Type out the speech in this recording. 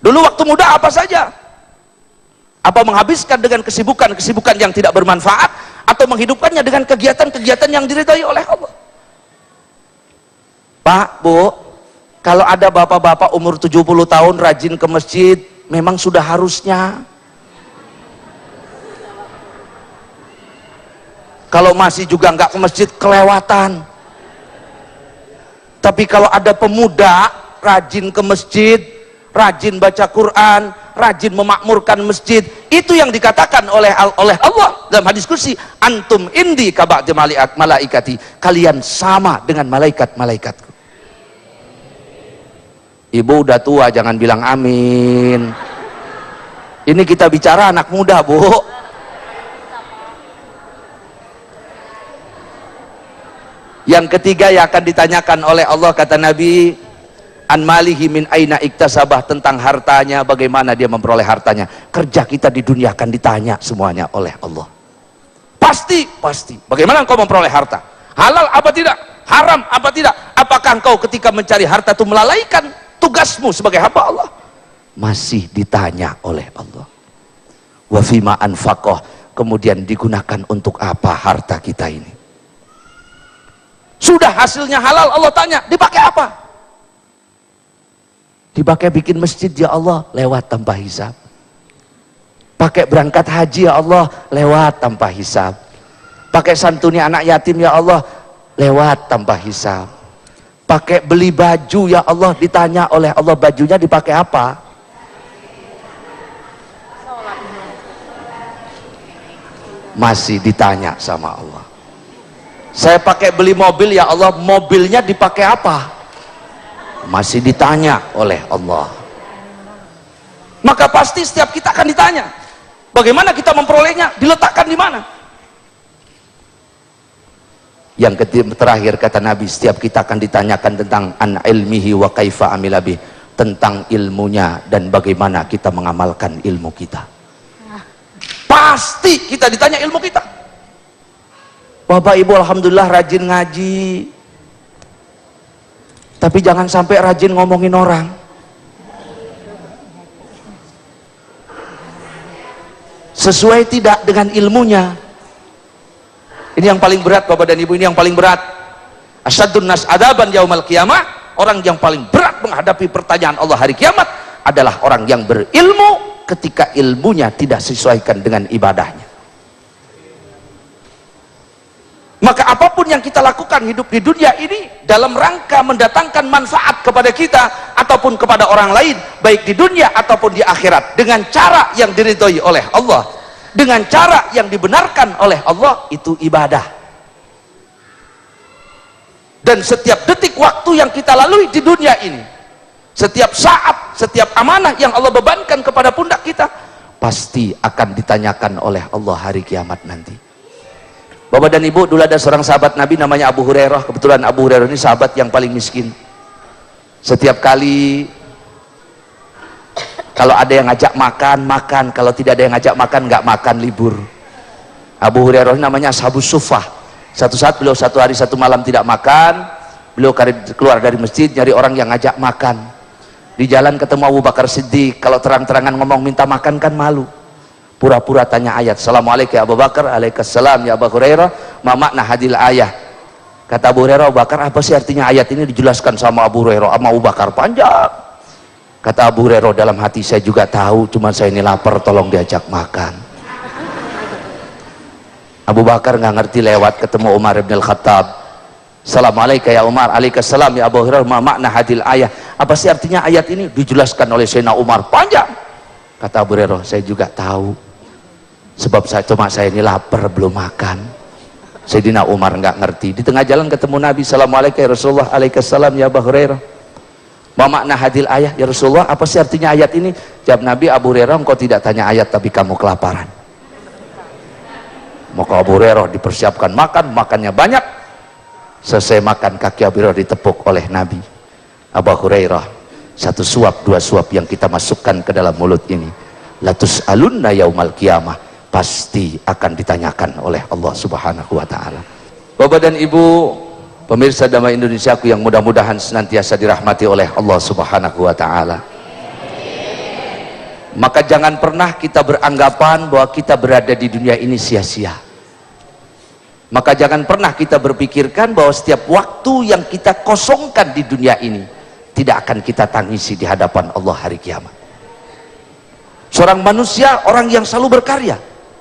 Dulu waktu muda apa saja? Apa menghabiskan dengan kesibukan-kesibukan yang tidak bermanfaat, atau menghidupkannya dengan kegiatan-kegiatan yang diridhai oleh Allah? Pak, Bu, kalau ada bapak-bapak umur 70 tahun rajin ke masjid, memang sudah harusnya. Kalau masih juga nggak ke masjid, kelewatan. Tapi kalau ada pemuda rajin ke masjid, rajin baca Quran, rajin memakmurkan masjid, itu yang dikatakan oleh Allah dalam hadis kursi, antum indi kaba'di malaikati, kalian sama dengan malaikat-malaikatku. Ibu udah tua, jangan bilang amin. Ini kita bicara anak muda, Bu. Yang ketiga yang akan ditanyakan oleh Allah, kata Nabi, an malihi min aina iktasabah, tentang hartanya, bagaimana dia memperoleh hartanya. Kerja kita di dunia akan ditanya semuanya oleh Allah. Pasti. Bagaimana engkau memperoleh harta? Halal apa tidak? Haram apa tidak? Apakah engkau ketika mencari harta itu melalaikan tugasmu sebagai hamba Allah? Masih ditanya oleh Allah. Wa fima anfaqah, kemudian digunakan untuk apa harta kita ini? Sudah hasilnya halal, Allah tanya, dipakai apa? Dipakai bikin masjid, ya Allah, lewat tanpa hisab. Pakai berangkat haji, ya Allah, lewat tanpa hisab. Pakai santuni anak yatim, ya Allah, lewat tanpa hisab. Pakai beli baju, ya Allah, ditanya oleh Allah, bajunya dipakai apa? Masih ditanya sama Allah. Saya pakai beli mobil, ya Allah, mobilnya dipakai apa? Masih ditanya oleh Allah. Maka pasti setiap kita akan ditanya. Bagaimana kita memperolehnya? Diletakkan di mana? Yang terakhir kata Nabi, setiap kita akan ditanyakan tentang an ilmihi wa kaifa amilabih, tentang ilmunya dan bagaimana kita mengamalkan ilmu kita. Pasti kita ditanya ilmu kita. Bapak Ibu alhamdulillah rajin ngaji, tapi jangan sampai rajin ngomongin orang. Sesuai tidak dengan ilmunya. Ini yang paling berat Bapak dan Ibu, ini yang paling berat. Asyadun nas adaban yaumal qiyamah, orang yang paling berat menghadapi pertanyaan Allah hari kiamat adalah orang yang berilmu ketika ilmunya tidak sesuaikan dengan ibadahnya. Maka apapun yang kita lakukan hidup di dunia ini dalam rangka mendatangkan manfaat kepada kita ataupun kepada orang lain, baik di dunia ataupun di akhirat, dengan cara yang diridhoi oleh Allah, dengan cara yang dibenarkan oleh Allah, itu ibadah. Dan setiap detik waktu yang kita lalui di dunia ini, setiap saat, setiap amanah yang Allah bebankan kepada pundak kita, pasti akan ditanyakan oleh Allah hari kiamat nanti. Bapak dan Ibu, dulu ada seorang sahabat Nabi namanya Abu Hurairah. Kebetulan Abu Hurairah ini sahabat yang paling miskin. Setiap kali kalau ada yang ngajak makan, makan. Kalau tidak ada yang ngajak makan, nggak makan, libur. Abu Hurairah ini namanya Ashabus Suffah. Satu saat beliau satu hari satu malam tidak makan, beliau keluar dari masjid nyari orang yang ngajak makan. Di jalan ketemu Abu Bakar Siddiq. Kalau terang-terangan ngomong minta makan kan malu. Pura-pura tanya ayat. Assalamualaikum ya Abu Bakar. Waalaikumsalam ya Abu Hurairah. Ma makna hadil ayah. Kata Abu Hurairah, Abu Bakar, apa sih artinya ayat ini? Dijelaskan sama Abu Hurairah, sama Abu Bakar, panjang. Kata Abu Hurairah, dalam hati saya juga tahu, cuma saya ini lapar, tolong diajak makan. Abu Bakar nggak ngerti, lewat ketemu Umar bin Al-Khattab. Assalamualaikum ya Umar. Waalaikumsalam ya Abu Hurairah. Ma makna hadil ayah. Apa sih artinya ayat ini? Dijelaskan oleh Sayyidina Umar, panjang. Kata Abu Hurairah, saya juga tahu. Sebab saya ini lapar, belum makan. Sayyidina Umar nggak ngerti. Di tengah jalan ketemu Nabi. Assalamualaikum ya Rasulullah. Waalaikumsalam ya Abu Hurairah. Ma makna hadil ayah ya Rasulullah, apa sih artinya ayat ini? Jawab Nabi, Abu Hurairah, engkau tidak tanya ayat tapi kamu kelaparan. Maka Abu Hurairah dipersiapkan makan, makannya banyak. Selesai makan, kaki Abu Hurairah ditepuk oleh Nabi. Abu Hurairah, satu suap, dua suap yang kita masukkan ke dalam mulut ini, latus alunna yaumal qiyamah, pasti akan ditanyakan oleh Allah Subhanahu wa ta'ala. Bapak dan Ibu pemirsa Damai Indonesiaku yang mudah-mudahan senantiasa dirahmati oleh Allah Subhanahu wa ta'ala. Maka jangan pernah kita beranggapan bahwa kita berada di dunia ini sia-sia. Maka jangan pernah kita berpikirkan bahwa setiap waktu yang kita kosongkan di dunia ini tidak akan kita tangisi di hadapan Allah hari kiamat. Seorang manusia, orang yang selalu berkarya,